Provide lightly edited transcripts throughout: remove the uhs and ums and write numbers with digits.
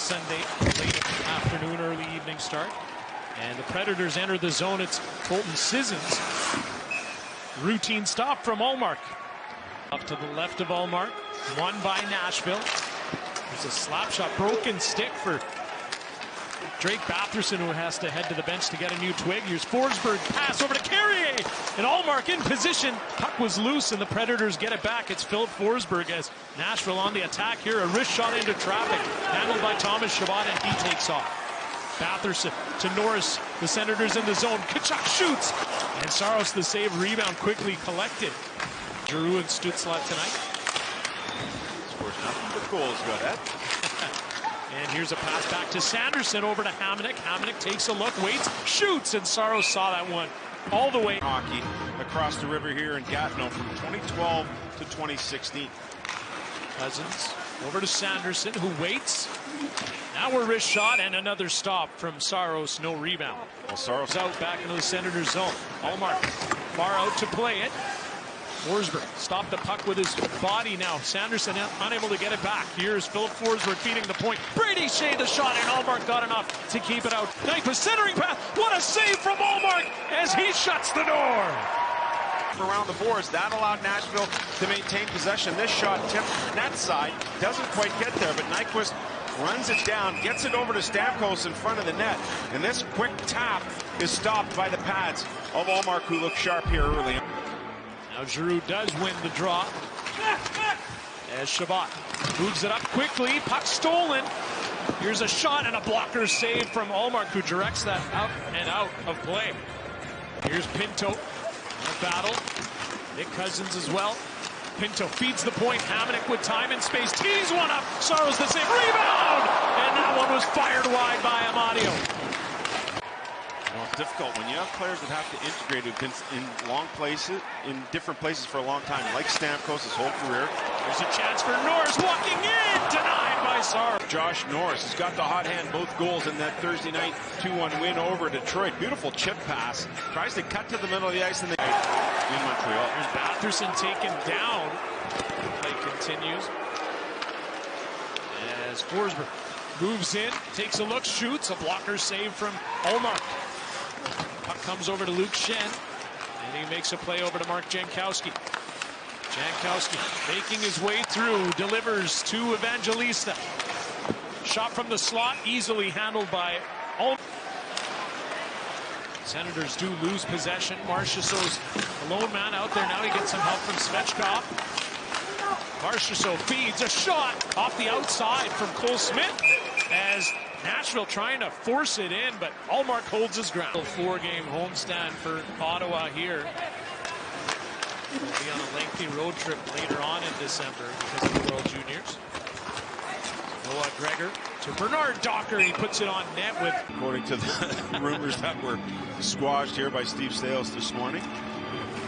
Sunday late afternoon, early evening start. And the Predators enter the zone. It's Colton Sissons. Routine stop from Ullmark. Off to the left of Ullmark. Won by Nashville. There's a slap shot. Broken stick for Drake Batherson, who has to head to the bench to get a new twig. Here's Forsberg. Pass over to Carrier. And Ullmark in position. Puck was loose, and the Predators get it back. It's Philip Forsberg as Nashville on the attack here. A wrist shot into traffic. Handled by Thomas Chabot, and he takes off. Batherson to Norris. The Senators in the zone. Tkachuk shoots. And Saros, the save, rebound quickly collected. Giroux and Stützle tonight. Scores nothing but goals, go ahead. And here's a pass back to Sanderson over to Hamonic. Hamonic takes a look, waits, shoots, and Saros saw that one all the way. Hockey across the river here in Gatineau from 2012 to 2016. Cousins over to Sanderson, who waits. Now a wrist shot and another stop from Saros, no rebound. Well, Saros out back into the Senators zone. Ullmark far out to play it. Forsberg stopped the puck with his body now. Sanderson unable to get it back. Here's Philip Forsberg feeding the point. Brady shaved the shot, and Ullmark got enough to keep it out. Nyquist centering pass. What a save from Ullmark as he shuts the door. Around the boards, that allowed Nashville to maintain possession. This shot tipped net side, doesn't quite get there, but Nyquist runs it down, gets it over to Stamkos in front of the net, and this quick tap is stopped by the pads of Ullmark, who looked sharp here early. Now Giroux does win the draw as Chabot moves it up quickly. Puck stolen. Here's a shot and a blocker save from Ullmark, who directs that out and out of play. Here's Pinto in a battle. Nick Cousins as well. Pinto feeds the point. Hamonic with time and space. Tees one up. Saros the save. Rebound! And that one was fired wide by Amadio. Well, it's difficult when you have players that have to integrate who've been in long places, in different places for a long time, like Stamkos his whole career. There's a chance for Norris walking in, denied by Saros. Josh Norris has got the hot hand, both goals in that Thursday night 2-1 win over Detroit. Beautiful chip pass. Tries to cut to the middle of the ice in Montreal. There's Batherson taken down. The play continues as Forsberg moves in, takes a look, shoots. A blocker save from Ullmark. Puck comes over to Luke Schenn, and he makes a play over to Mark Jankowski. Jankowski making his way through, delivers to Evangelista. Shot from the slot, easily handled by Ullmark. Senators do lose possession. Marchessault's a lone man out there. Now he gets some help from Svechkov. Marchessault feeds a shot off the outside from Cole Smith as Nashville trying to force it in, but Ullmark holds his ground. 4-game homestand for Ottawa here. We'll be on a lengthy road trip later on in December because of the World Juniors. Noah Gregor to Bernard Docker. He puts it on net with... According to the rumors that were squashed here by Steve Sales this morning.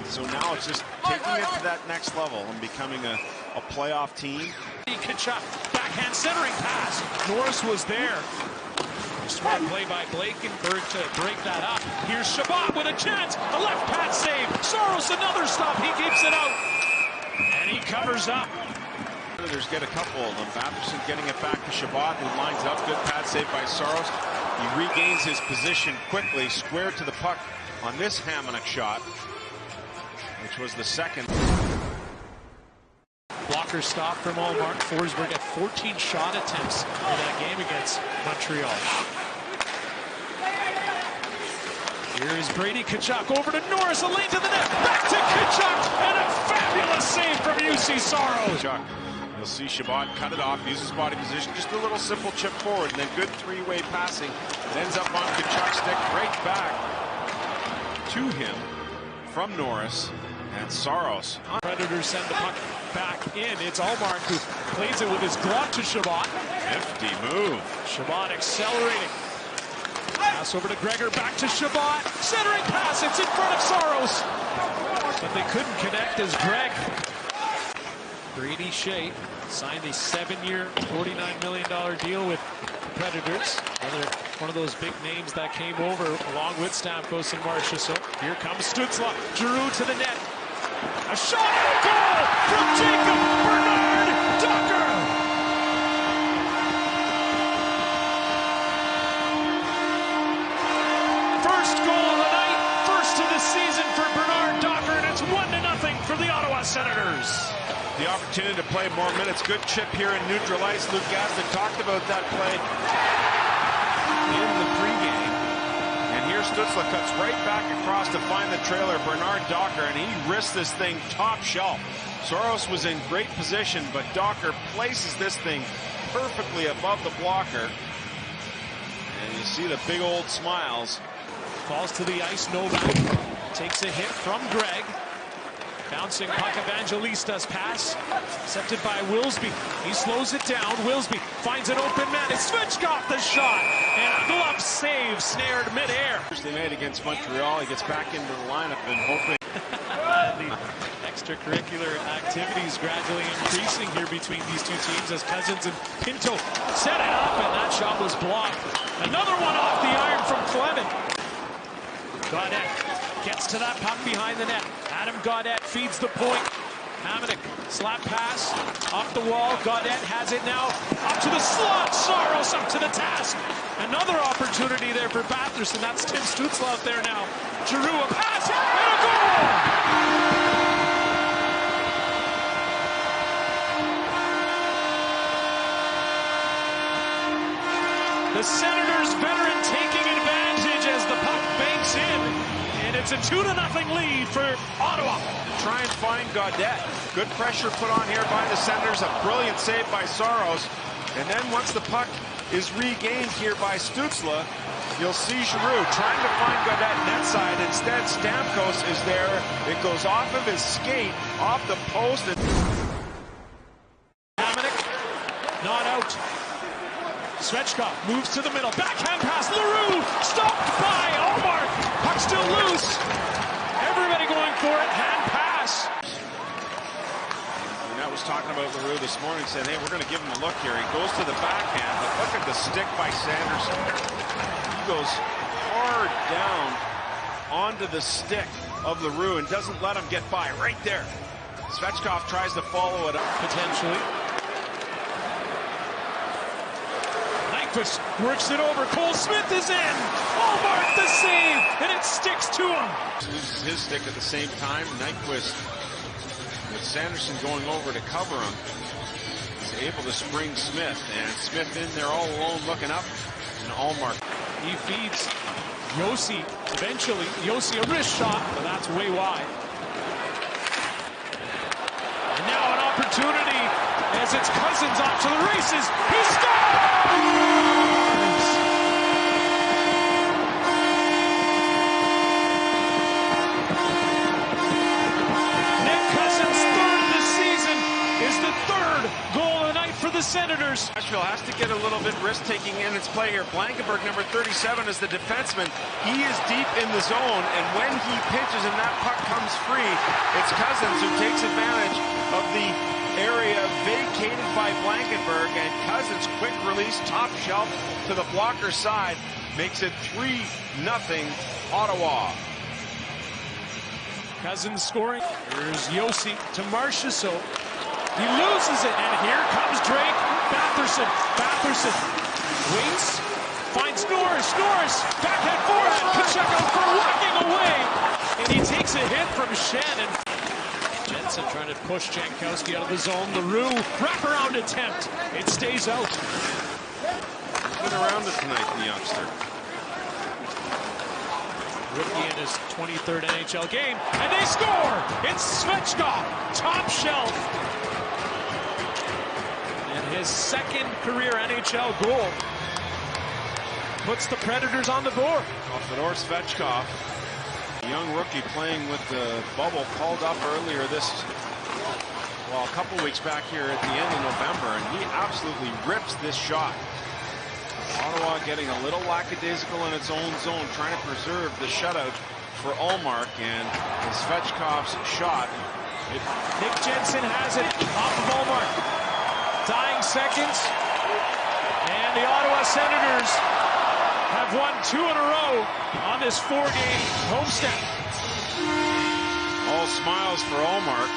So now it's just taking it to that next level and becoming a playoff team. Tkachuk, backhand centering pass. Norris was there. Smart play by Blakenberg to break that up. Here's Chabot with a chance. The left pad save. Saros another stop. He keeps it out. And he covers up. There's get a couple of them. Batherson getting it back to Chabot, who lines up. Good pad save by Saros. He regains his position quickly, square to the puck on this Hamonic shot, which was the second. Blocker stop from Ullmark. Forsberg at 14 shot attempts in that game against Montreal. Here is Brady Tkachuk over to Norris, a lane to the net, back to Tkachuk, and a fabulous save from UC Saros. Tkachuk. You'll see Chabot cut it off, uses body position, just a little simple chip forward, and then good three-way passing. It ends up on Tkachuk's stick, right back to him from Norris. And Saros. Predators send the puck back in. It's Ullmark who plays it with his glove to Chabot. Nifty move. Chabot accelerating. Pass over to Gregor, back to Chabot. Centering pass, it's in front of Saros. But they couldn't connect as Greg. Brady Shea signed a 7-year, $49 million deal with the Predators. Another one of those big names that came over along with Stamkos and Marchessault. Here comes Stützle. Giroux to the net. A shot and a goal from Jacob Bernard Docker. Senators. The opportunity to play more minutes. Good chip here in neutral ice. Luke Gaston talked about that play in the pregame. And here Stützle cuts right back across to find the trailer, Bernard Docker, and he risks this thing top shelf. Saros was in great position, but Docker places this thing perfectly above the blocker. And you see the big old smiles. Falls to the ice, Novak takes a hit from Greg. Bouncing puck, Evangelista's pass, accepted by Wilsby. He slows it down. Wilsby finds an open man. It's Svechkov the shot, and a glove save, snared midair. They made against Montreal. He gets back into the lineup and hoping. The extracurricular activities gradually increasing here between these two teams as Cousins and Pinto set it up, and that shot was blocked. Another one off the iron from Clement. Gaudette gets to that puck behind the net. Adam Gaudette feeds the point. Hamonic, slap pass, off the wall. Gaudette has it now, up to the slot. Saros up to the task. Another opportunity there for Batherson. That's Tim Stützle out there now. Giroux, a pass, and a goal! The Senators veteran taking advantage as the puck banks in. And it's a 2-0 lead for Ottawa. Try and find Gaudette. Good pressure put on here by the Senators. A brilliant save by Saros. And then once the puck is regained here by Stützle, you'll see Giroux trying to find Gaudette net side. Instead, Stamkos is there. It goes off of his skate, off the post. Hamonic, not out. Svechkov moves to the middle. Backhand pass. Leroux stopped by Omar. Puck still loose. Everybody going for it. Hand pass. And I was talking about Leroux this morning, saying, hey, we're going to give him a look here. He goes to the backhand, but look at the stick by Sanderson. He goes hard down onto the stick of Leroux and doesn't let him get by right there. Svechkov tries to follow it up. Potentially. Works it over. Cole Smith is in. Allmark the save, and it sticks to him. Loses his stick at the same time. Nyquist, with Sanderson going over to cover him, is able to spring Smith, and Smith in there all alone looking up, and Allmark. He feeds Josi. Eventually, Josi a wrist shot, but that's way wide. And now an opportunity as it's Cousins off to the races. He scores! The Senators. Nashville has to get a little bit risk-taking in its play here. Blankenberg, number 37, is the defenseman. He is deep in the zone, and when he pitches and that puck comes free, it's Cousins who takes advantage of the area vacated by Blankenberg, and Cousins, quick release, top shelf to the blocker side, makes it 3-0 Ottawa. Cousins scoring. Here's Josi to Marchessault. He loses it, and here comes Drake. Batherson waits, finds Norris, backhand forehand. Pacheco for walking away, and he takes a hit from Shannon. Jensen trying to push Jankowski out of the zone. Leroux wraparound attempt. It stays out. Been around it tonight, the youngster. Rookie in his 23rd NHL game, and they score! It's Svechkov, top shelf. His second career NHL goal puts the Predators on the board. Fedor Svechkov, a young rookie playing with the bubble, called up earlier a couple weeks back here at the end of November, and he absolutely rips this shot. Ottawa getting a little lackadaisical in its own zone, trying to preserve the shutout for Allmark, and Svechkov's shot. Nick Jensen has it off of Allmark. Dying seconds, and the Ottawa Senators have won 2 in a row on this 4-game homestand. All smiles for Allmark.